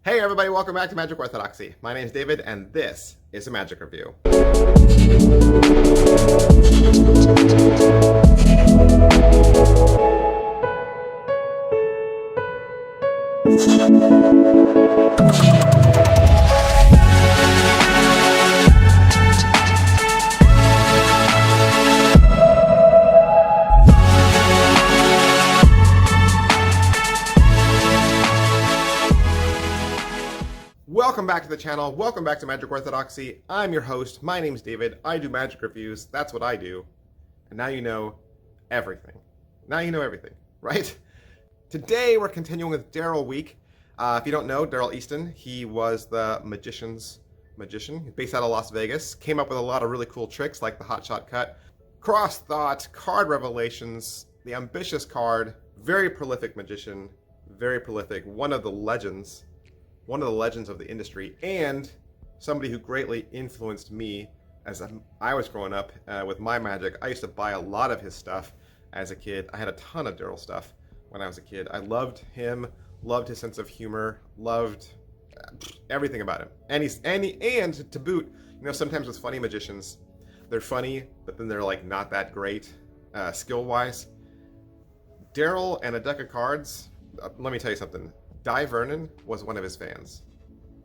Hey everybody, welcome back to Magic Orthodoxy. My name is David and this is a magic review. Welcome back to the channel. Welcome back to Magic Orthodoxy. I'm your host. My name's David. I do magic reviews. That's what I do. And now you know everything. Now you know everything, right? Today we're continuing with Daryl week. If you don't know, Daryl Easton, he was the magician's magician, based out of Las Vegas. Came up with a lot of really cool tricks like the hot shot cut, cross thought, card revelations, the ambitious card, very prolific magician, very prolific, one of the legends of the industry, and somebody who greatly influenced me as I was growing up with my magic. I used to buy a lot of his stuff as a kid. I had a ton of Daryl stuff when I was a kid. I loved him, loved his sense of humor, loved everything about him. And to boot, you know, sometimes with funny magicians, they're funny, but then they're like not that great skill-wise. Daryl and a deck of cards, let me tell you something. Di Vernon was one of his fans.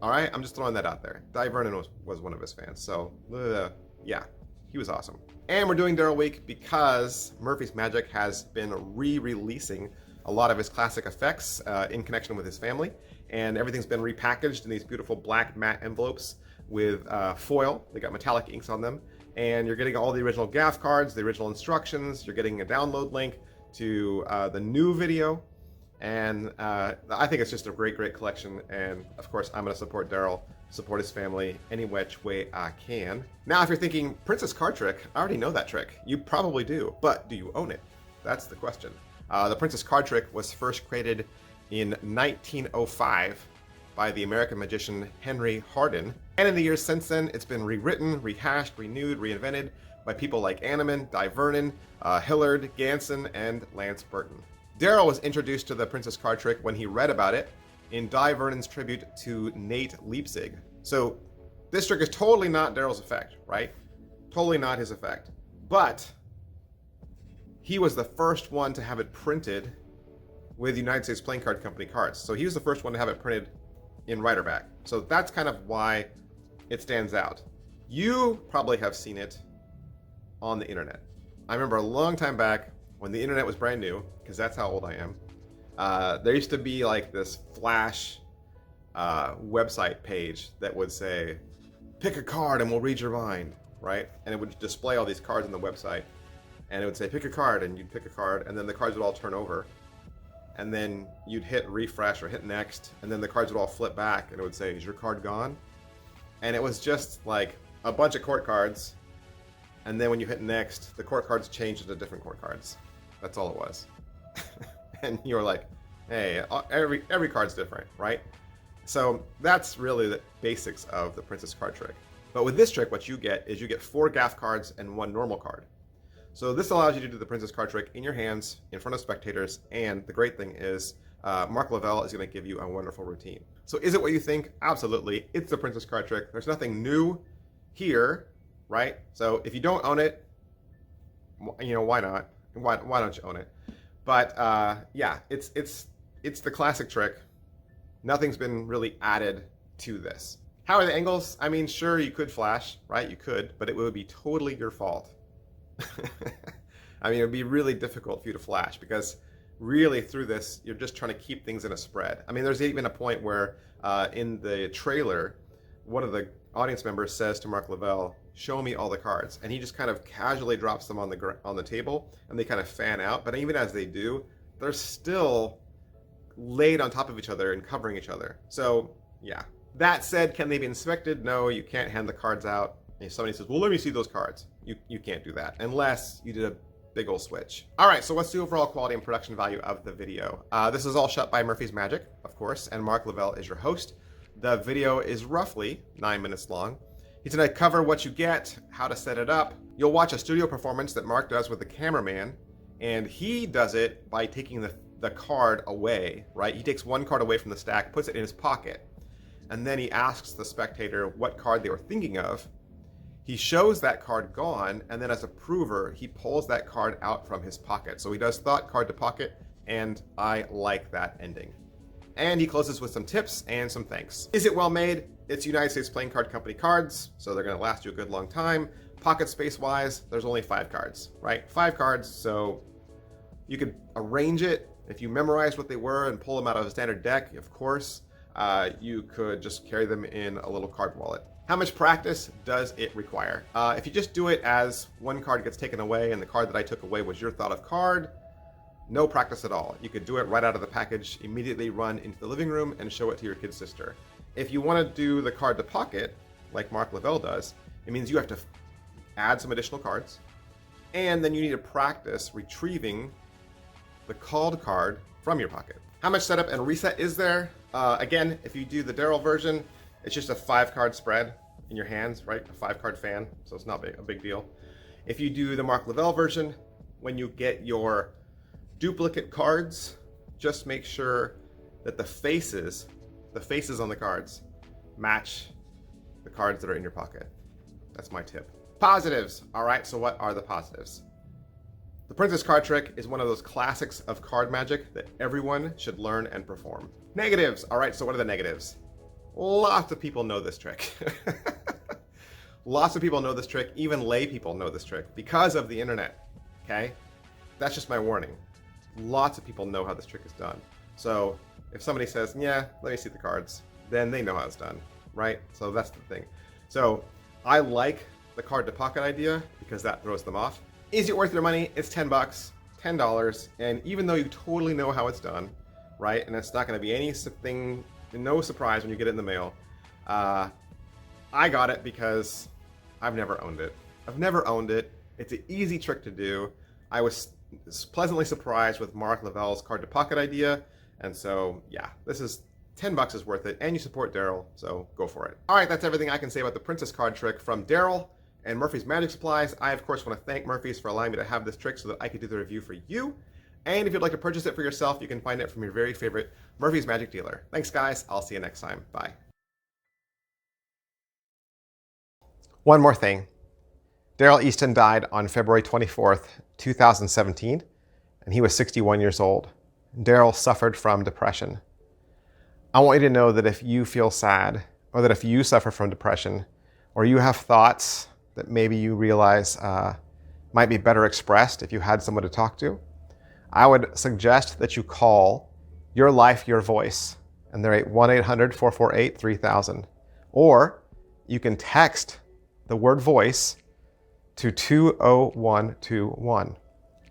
All right, I'm just throwing that out there. Di Vernon was one of his fans. So yeah, he was awesome. And we're doing Daryl Week because Murphy's Magic has been re-releasing a lot of his classic effects in connection with his family, and everything's been repackaged in these beautiful black matte envelopes with foil. They got metallic inks on them, and you're getting all the original gaff cards, the original instructions. You're getting a download link to the new video. And I think it's just a great collection. And of course, I'm going to support Daryl, support his family any which way I can. Now, if you're thinking, Princess Card Trick, I already know that trick. You probably do, but do you own it? That's the question. The Princess Card Trick was first created in 1905 by the American magician Henry Hardin. And in the years since then, it's been rewritten, rehashed, renewed, reinvented by people like Anneman, Di Vernon, Hillard, Ganson, and Lance Burton. Daryl was introduced to the Princess Card Trick when he read about it in Di Vernon's tribute to Nate Leipzig. So this trick is totally not Daryl's effect, right? Totally not his effect. But he was the first one to have it printed with United States Playing Card Company cards. So he was the first one to have it printed in Riderback. So that's kind of why it stands out. You probably have seen it on the internet. I remember a long time back, when the internet was brand new, because that's how old I am, there used to be like this Flash website page that would say, pick a card and we'll read your mind, right? And it would display all these cards on the website. And it would say, pick a card, and you'd pick a card, and then the cards would all turn over. And then you'd hit refresh or hit next, and then the cards would all flip back, and it would say, is your card gone? And it was just like a bunch of court cards. And then when you hit next, the court cards changed into different court cards. That's all it was. And you were like, hey, every card's different, right? So that's really the basics of the Princess Card Trick. But with this trick, what you get is you get 4 gaff cards and 1 normal card. So this allows you to do the Princess Card Trick in your hands, in front of spectators, and the great thing is Mark Lavelle is going to give you a wonderful routine. So is it what you think? Absolutely. It's the Princess Card Trick. There's nothing new here, right? So if you don't own it, you know, why not? Why don't you own it? But yeah, it's the classic trick. Nothing's been really added to this. How are the angles? I mean, sure, you could flash, right? You could, but it would be totally your fault. I mean, it would be really difficult for you to flash because really through this, you're just trying to keep things in a spread. I mean, there's even a point where in the trailer, one of the audience members says to Mark Lavelle, show me all the cards, and he just kind of casually drops them on the table, and they kind of fan out. But even as they do, they're still laid on top of each other and covering each other. So yeah. That said, can they be inspected? No, you can't hand the cards out. If somebody says, well, let me see those cards, you can't do that unless you did a big old switch. All right, so what's the overall quality and production value of the video? This is all shot by Murphy's Magic, of course, and Mark Lavelle is your host. The video is roughly 9 minutes long. He's going to cover what you get, how to set it up. You'll watch a studio performance that Mark does with the cameraman, and he does it by taking the card away, right? He takes one card away from the stack, puts it in his pocket, and then he asks the spectator what card they were thinking of. He shows that card gone, and then as a prover, he pulls that card out from his pocket. So he does thought card to pocket, and I like that ending. And he closes with some tips and some thanks. Is it well made? It's United States Playing Card Company cards, so they're gonna last you a good long time. Pocket space wise, there's only 5 cards, right? 5 cards, so you could arrange it. If you memorized what they were and pull them out of a standard deck, of course, you could just carry them in a little card wallet. How much practice does it require? If you just do it as one card gets taken away and the card that I took away was your thought of card, no practice at all. You could do it right out of the package, immediately run into the living room and show it to your kid sister. If you want to do the card to pocket, like Mark Lavelle does, it means you have to add some additional cards, and then you need to practice retrieving the called card from your pocket. How much setup and reset is there? Again, if you do the Daryl version, it's just a 5-card spread in your hands, right? A 5-card fan, so it's not a big deal. If you do the Mark Lavelle version, when you get your duplicate cards, just make sure that the faces on the cards match the cards that are in your pocket. That's my tip. Positives. All right, so what are the positives? The Princess card trick is one of those classics of card magic that everyone should learn and perform. Negatives. All right, so what are the negatives? Lots of people know this trick. Lots of people know this trick. Even lay people know this trick because of the internet, okay? That's just my warning. Lots of people know how this trick is done. So if somebody says, yeah, let me see the cards, then they know how it's done, right? So that's the thing. So I like the card to pocket idea because that throws them off. Is it worth your money? It's 10 bucks, $10. And even though you totally know how it's done, right? And it's not going to be anything, no surprise when you get it in the mail. I got it because I've never owned it. I've never owned it. It's an easy trick to do. I was pleasantly surprised with Mark Lavelle's card to pocket idea. And so, yeah, this is 10 bucks is worth it. And you support Daryl, so go for it. All right, that's everything I can say about the Princess card trick from Daryl and Murphy's Magic Supplies. I, of course, want to thank Murphy's for allowing me to have this trick so that I could do the review for you. And if you'd like to purchase it for yourself, you can find it from your very favorite Murphy's Magic dealer. Thanks, guys. I'll see you next time. Bye. One more thing. Daryl Easton died on February 24th, 2017, and he was 61 years old. Daryl suffered from depression. I want you to know that if you feel sad, or that if you suffer from depression, or you have thoughts that maybe you realize might be better expressed if you had someone to talk to, I would suggest that you call Your Life, Your Voice, and they're at 1-800-448-3000. Or you can text the word voice to 20121.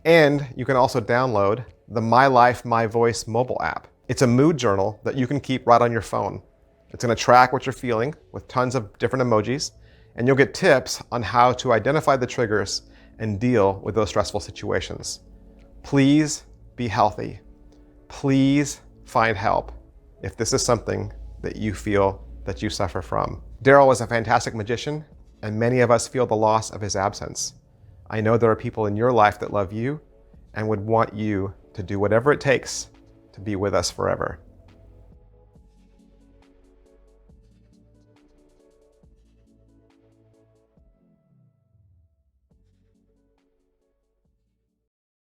And you can also download the My Life, My Voice mobile app. It's a mood journal that you can keep right on your phone. It's going to track what you're feeling with tons of different emojis, and you'll get tips on how to identify the triggers and deal with those stressful situations. Please be healthy. Please find help if this is something that you feel that you suffer from. Daryl was a fantastic magician, and many of us feel the loss of his absence. I know there are people in your life that love you and would want you to do whatever it takes to be with us forever.